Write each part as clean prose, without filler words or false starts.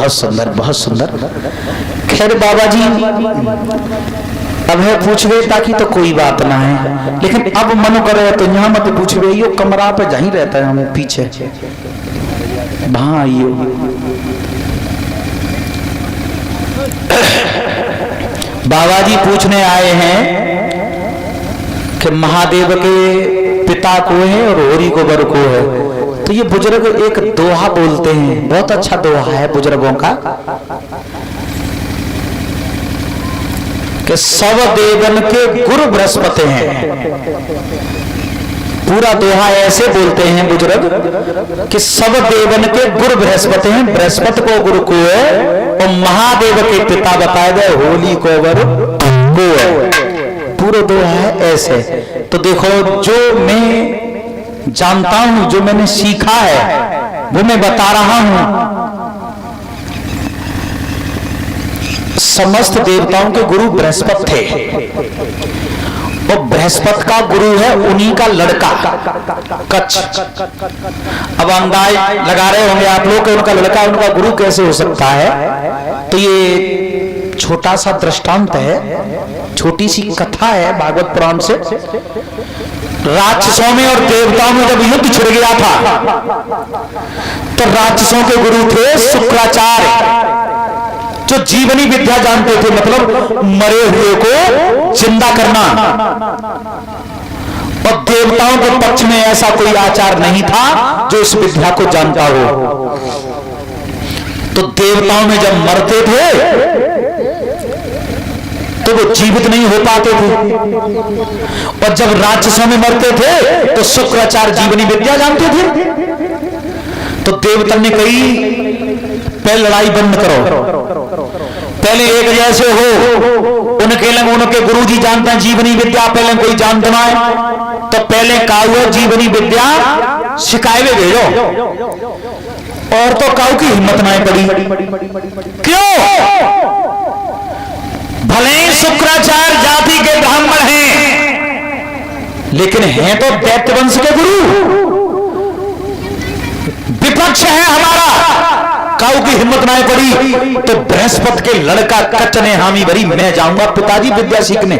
बहुत सुंदर, बहुत सुंदर। खैर बाबा जी अब है पूछ गए ताकि तो कोई बात ना है, लेकिन अब मन करे तो यहाँ मत पूछ गए, यो कमरा पे जहीं रहता है हमें पीछे। हाँ यो बाबा जी पूछने आए हैं कि महादेव के पिता को है और होरी को बर को है। तो ये बुजुर्ग एक दोहा बोलते हैं, बहुत अच्छा दोहा है बुजुर्गों का, कि सब देवन के गुरु बृहस्पति हैं। पूरा दोहा ऐसे बोलते हैं बुजुर्ग कि सब देवन के गुरु बृहस्पति हैं, बृहस्पति को गुरु को है, और महादेव के पिता बताए गए होली को वर को है। पूरा दोहा है ऐसे। तो देखो जो मैं जानता हूं, जो मैंने सीखा है वो मैं बता रहा हूं। समस्त देवताओं के गुरु बृहस्पति थे, और बृहस्पति का गुरु है उन्हीं का लड़का कच्छ। अब अंदाज लगा रहे होंगे आप लोग कि उनका लड़का उनका गुरु कैसे हो सकता है। तो ये छोटा सा दृष्टांत है, छोटी सी कथा है भागवत पुराण से। राक्षसों में और देवताओं में जब युद्ध छिड़ गया था तो राक्षसों के गुरु थे शुक्राचार्य, जो जीवनी विद्या जानते थे, मतलब मरे हुए को जिंदा करना। और देवताओं के पक्ष में ऐसा कोई आचार नहीं था जो इस विद्या को जानता हो। तो देवताओं में जब मरते थे तो वो जीवित नहीं हो पाते थे, और जब राक्षसों में मरते थे तो शुक्राचार्य जीवनी विद्या जानते थे। तो देवता ने कही पहले लड़ाई बंद करो, पहले एक जैसे हो, उनके गुरुजी जानते हैं जीवनी विद्या, पहले कोई जानते ना है तो पहले काऊ जीवनी विद्या सिखाए हुए भेजो। और तो काऊ की हिम्मत ना पड़ी। क्यों? भले ही शुक्राचार्य जाति के ब्राह्मण हैं, लेकिन हैं तो दैत्य वंश के गुरु, विपक्ष है हमारा। काऊ की हिम्मत ना पड़ी तो बृहस्पति के लड़का कच्छ ने हामी भरी, मैं जाऊंगा पिताजी विद्या सीखने।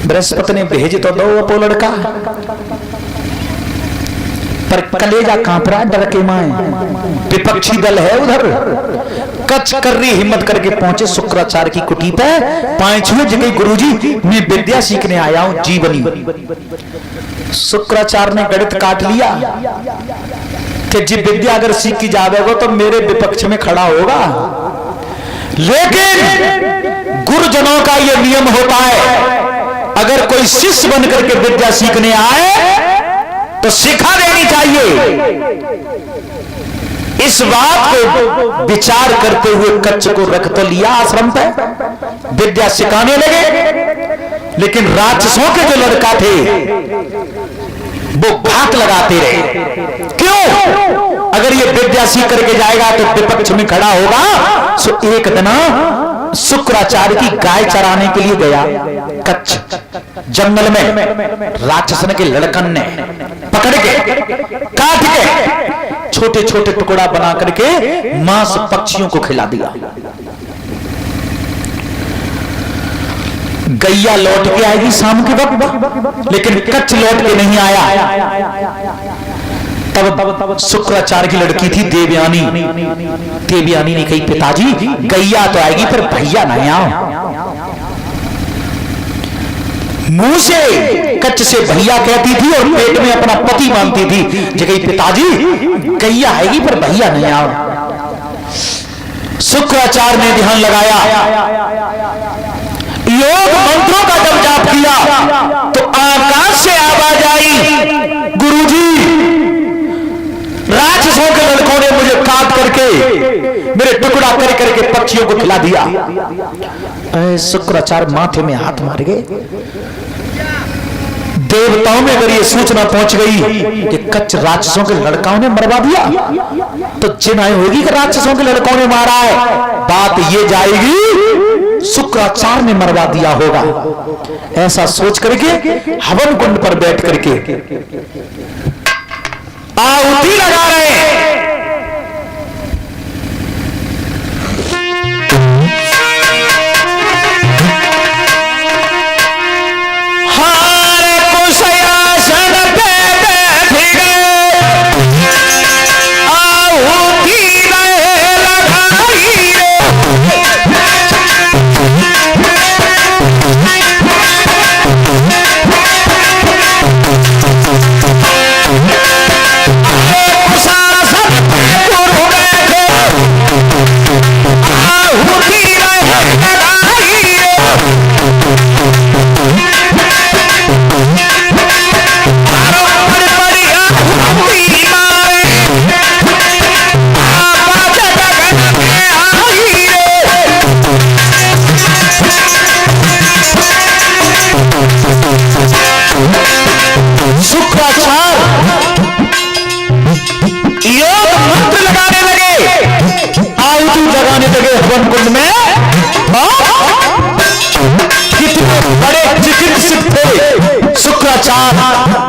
बृहस्पति ने भेज तो दो अपो लड़का, पर कलेजा कांप रहा डर के माए, विपक्षी दल है उधर। कच्छ कर रही हिम्मत करके पहुंचे शुक्राचार्य की कुटी पे, पाए छुए जगह गुरुजी मैं विद्या सीखने आया हूं जीवनी। शुक्राचार्य ने गणित काट लिया कि जी विद्या अगर सीख की जावेगा तो मेरे विपक्ष में खड़ा होगा, लेकिन गुरुजनों का यह नियम होता है अगर कोई शिष्य बनकर के विद्या सीखने आए तो सिखा देनी चाहिए। इस बात को विचार करते हुए कच्छ को रख तो लिया आश्रम पे, विद्या सिखाने लगे। लेकिन राक्षसों के जो लड़का थे वो घात लगाते रहे। क्यों? अगर ये विद्या सीख करके जाएगा तो विपक्ष में खड़ा होगा। सो एक दिन शुक्राचार्य की गाय चराने के लिए गया कच्छ जंगल में। राक्षस के लड़कन ने पकड़ के काट के छोटे छोटे टुकड़ा बना करके मांस पक्षियों को खिला दिया। गैया लौट के आएगी शाम के वक्त, लेकिन कच्छ लौट के नहीं आया। तब शुक्राचार्य की लड़की थी देवयानी। देवयानी ने कही पिताजी गैया तो आएगी पर भैया नहीं आओ। मुंह से कच्छ से भैया कहती थी और पेट में अपना पति मानती थी। जो कही पिताजी गैया आएगी पर भैया नहीं आओ। शुक्राचार्य ने ध्यान लगाया, योग मंत्रों का जब जाप किया तो आकाश से आवाज आई, गुरुजी राक्षसों के लड़कों ने मुझे काट करके मेरे टुकड़ा कर करके पक्षियों को खिला दिया। शुक्राचार्य माथे में हाथ मार गए। देवताओं में अगर ये सूचना पहुंच गई कि कच्छ राक्षसों के लड़कों ने मरवा दिया तो चिन्ह होगी कि राक्षसों के लड़कों ने मारा है। बात ये जाएगी शुक्राचार्य ने मरवा दिया होगा। ऐसा सोच करके हवन कुंड पर बैठ करके आहुति लगा रहे हैं। जगाने लगे हवन कुंड में। कितने बड़े चिकित्सक थे शुक्राचार्य,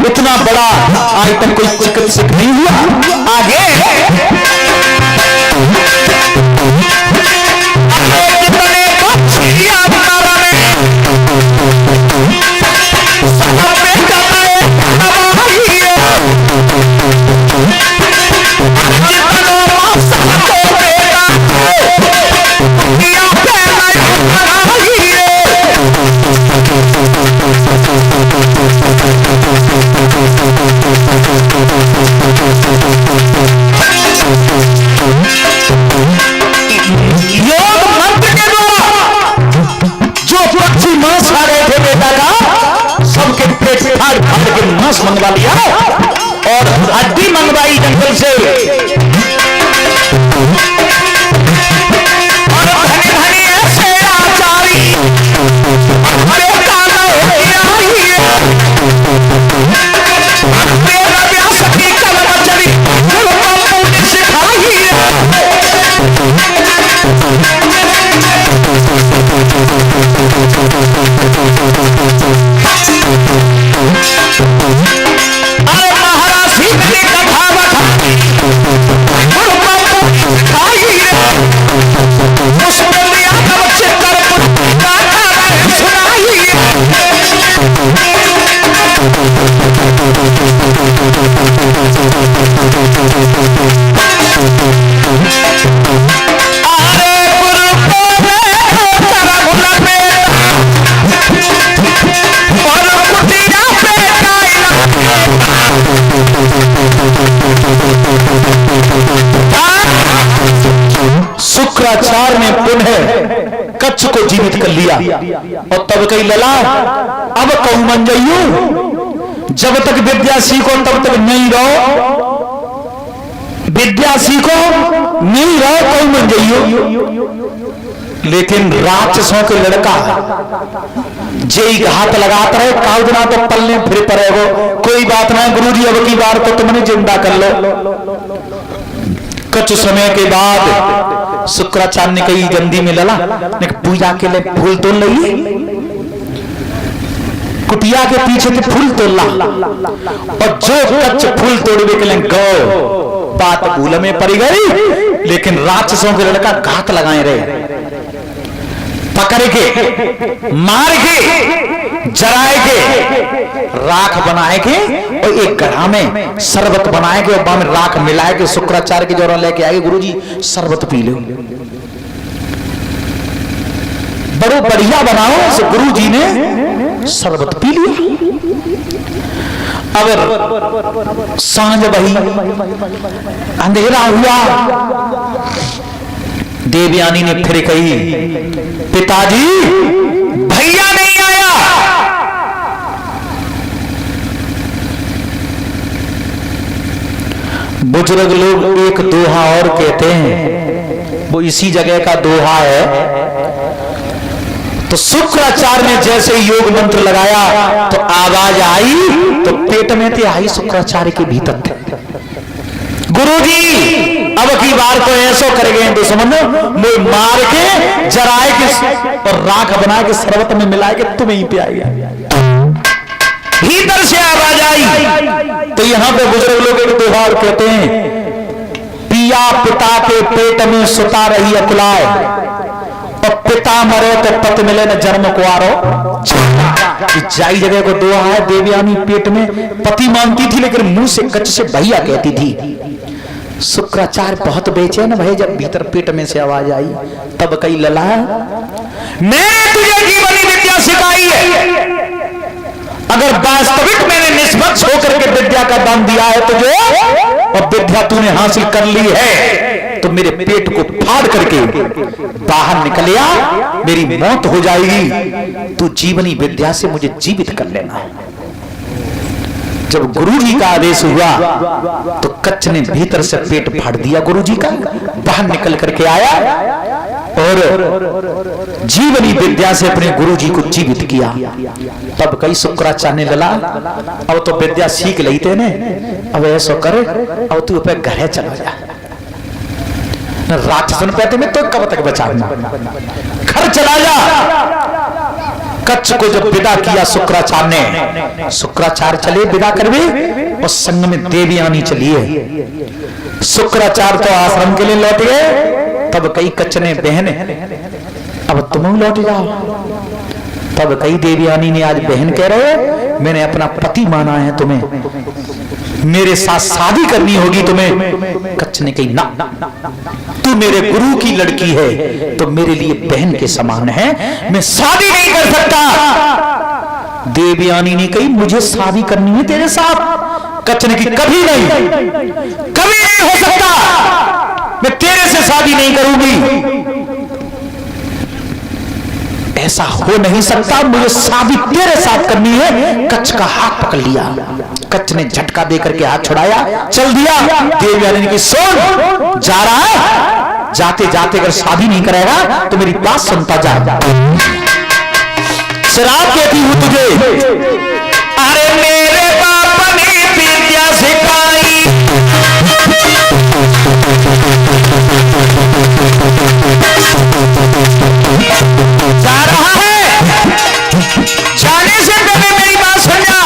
इतना बड़ा आज तक कोई चिकित्सक नहीं हुआ। आगे मांस मंगवा लिया और हड्डी मंगवाई जंगल से, और धनी धनी ऐसे आचारी शुक्राचार्य ने पुनः कच्छ को जीवित कर लिया। और तब कई लला अब कहूं मन जाइयो, जब तक विद्या सीखो तब तक नहीं रहो, विद्या सीखो नहीं रहो कहूं मन जाइयो। लेकिन राक्षसों के लड़का जेई हाथ लगाता रहे काउदना तो पलने फिर पड़ेगो, कोई बात ना गुरुजी अब की बार तो तुमने जिंदा कर लो। कुछ समय के बाद शुक्राचार्य ने कही जल्दी में लला पूजा के लिए फूल तोड़ ली, कुटिया के पीछे थे फूल तोड़ला, और जो कच्च फूल तोड़ने के लिए गौ बात भूल में पड़ गई। लेकिन राक्षसों के लड़का घात लगाए रहे, पकड़ के मार के जराए के राख बनाए के, और एक गढ़ा में शरबत बनाए के और में राख मिलाए के शुक्राचार्य के जोरा लेके आए, गुरुजी शरबत पी लो, बड़ो बढ़िया बनाओ। सो गुरुजी ने शरबत पी लिया। अब सांझ बही, अंधेरा हुआ, देवयानी ने फिर कही पिताजी भैया नहीं आया। बुजुर्ग लोग एक दोहा और कहते हैं, वो इसी जगह का दोहा है। तो शुक्राचार्य ने जैसे योग मंत्र लगाया तो आवाज आई, तो पेट में थे आई शुक्राचार्य के भीतर थे। गुरुजी अब की बार को ऐसो कर गए दुश्मन मुझे मार के जराए के और राख बना के शरबत में मिलाए के तुम्हें ही पियाएगा। भीतर से आवाज आई। तो यहां पे बुजुर्ग लोग एक दोहा कहते हैं, पिया पिता के पेट में सुता रही अकुलाए, और पिता मरे तो पत मिले न जन्म कुआरो। जाई जगह को दोहा है, देवयानी पेट में पति मांगती थी लेकिन मुंह से कच्च से भैया कहती थी। शुक्राचार्य बहुत बेचैन भय जब भीतर पेट में से आवाज आई, तब कई लला मैंने तुझे जीवनी विद्या सिखाई है, अगर वास्तविक मैंने निष्पक्ष होकर के विद्या का दान दिया है तुझे, और विद्या तूने हासिल कर ली है, तो मेरे पेट को फाड़ करके बाहर निकलिया, मेरी मौत हो जाएगी, तू जीवनी विद्या से मुझे जीवित कर लेना। जब गुरुजी का आदेश हुआ तो कच्छ ने भीतर से पेट फाड़ दिया गुरुजी का, बाहर निकल करके आया और जीवनी विद्या से अपने गुरुजी को जीवित किया। तब कई शुक्राचार्य ने लला अब तो विद्या सीख ली तेने, अब ऐसा कर अब तू अपने घरे चला जा। राक्षसन पैते में तो कब तक बचाना, घर चला जा। कच्छ को जब विदा किया शुक्राचार्य ने, शुक्राचार्य चले विदा करवे और संग में देवयानी चलिए। शुक्राचार्य तो आश्रम के लिए लौट गए, तब कई कच्छ ने बहन अब तुम लौट जाओ। तब कई देवयानी ने आज बहन कह रहे मैंने अपना पति माना है, तुम्हें मेरे साथ शादी करनी होगी तुम्हें। कच्छ ने कही ना, तू मेरे गुरु की लड़की है तो मेरे लिए बहन के समान है, मैं शादी नहीं कर सकता। देवयानी ने कही मुझे शादी करनी है तेरे साथ। कच्छ ने कही कभी नहीं, कभी नहीं हो सकता, मैं तेरे से शादी नहीं करूंगी, ऐसा हो नहीं सकता, मुझे शादी तेरे साथ करनी है। कच्छ का हाथ पकड़ लिया, कच्छ ने झटका देकर के हाथ छुड़ाया, चल दिया। देवयानी ने कही सुन, जा रहा है, जाते जाते अगर शादी नहीं करेगा तो मेरी बात सुनता जा। शराब देती हूं तुझे। अरे मेरे बाप ने विद्या सिखाई, जा रहा है, जाने से पहले मेरी बात समझा।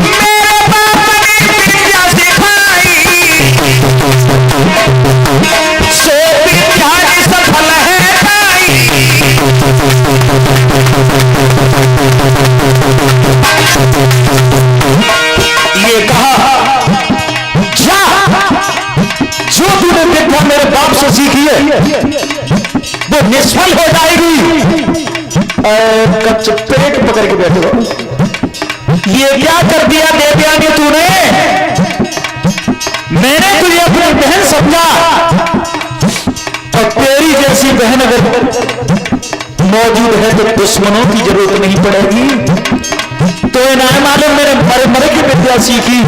मेरे बाप ने विद्या सिखाई, सो विद्या सफल है भाई। ये कहा जा, जो तूने विद्या मेरे बाप से सीखी है वो निष्फल हो जाएगी। कच्छ पेट पकड़ के बैठे हो, ये क्या कर दिया देवयानी तूने? मैंने तुझे अपनी बहन समझा और तेरी जैसी बहन अगर मौजूद है तो दुश्मनों की जरूरत नहीं पड़ेगी। तो ना मालूम मैंने मरे मरे की विद्या सीखी,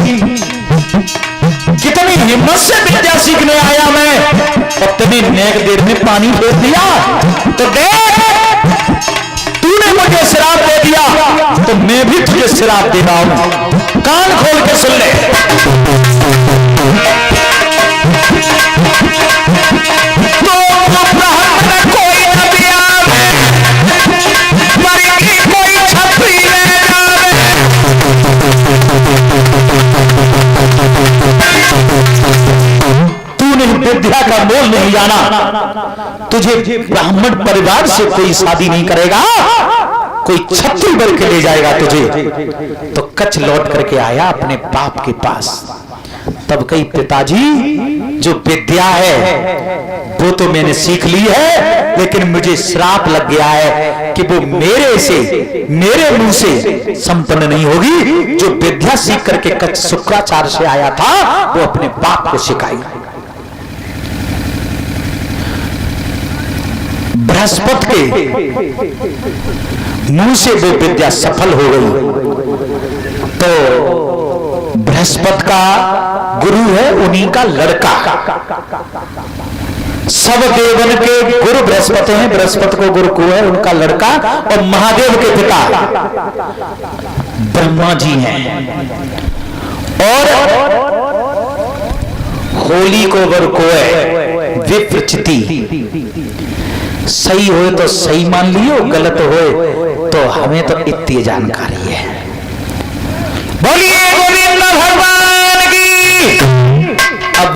कितनी हिम्मत से विद्या सीखने आया मैं, और तभी नेक देर में पानी फेर दिया। तो देख, तूने मुझे श्राप दे दिया तो मैं भी तुझे श्राप दे रहा हूं, कान खोल के सुन ले। तो ब्राह्मण कोई न दिया, मरी कोई छपरी ले जावे। तूने विद्या का मोल नहीं जाना, तुझे ब्राह्मण परिवार से कोई शादी नहीं करेगा, कोई छत्री बन के ले जाएगा तुझे। तो कच्छ लौट करके आया अपने बाप के पास। तब कही पिताजी जो विद्या है वो तो मैंने सीख ली है, लेकिन मुझे श्राप लग गया है कि वो मेरे मुंह से संपन्न नहीं होगी। जो विद्या सीख करके कच्छ शुक्राचार्य से आया था वो अपने बाप को सिखाई। बृहस्पति के मुंह से वो विद्या सफल हो गई। तो बृहस्पति का गुरु है उन्हीं का लड़का, सब देवन के गुरु बृहस्पति हैं, बृहस्पति को गुरु को है उनका लड़का, और महादेव के पिता ब्रह्मा जी हैं, और होली को गुरु को है विप्रचिति। सही हो तो सही मान लियो, गलत हो तो हमें तो इतनी जानकारी है। बोलिए गोविंद भगवान।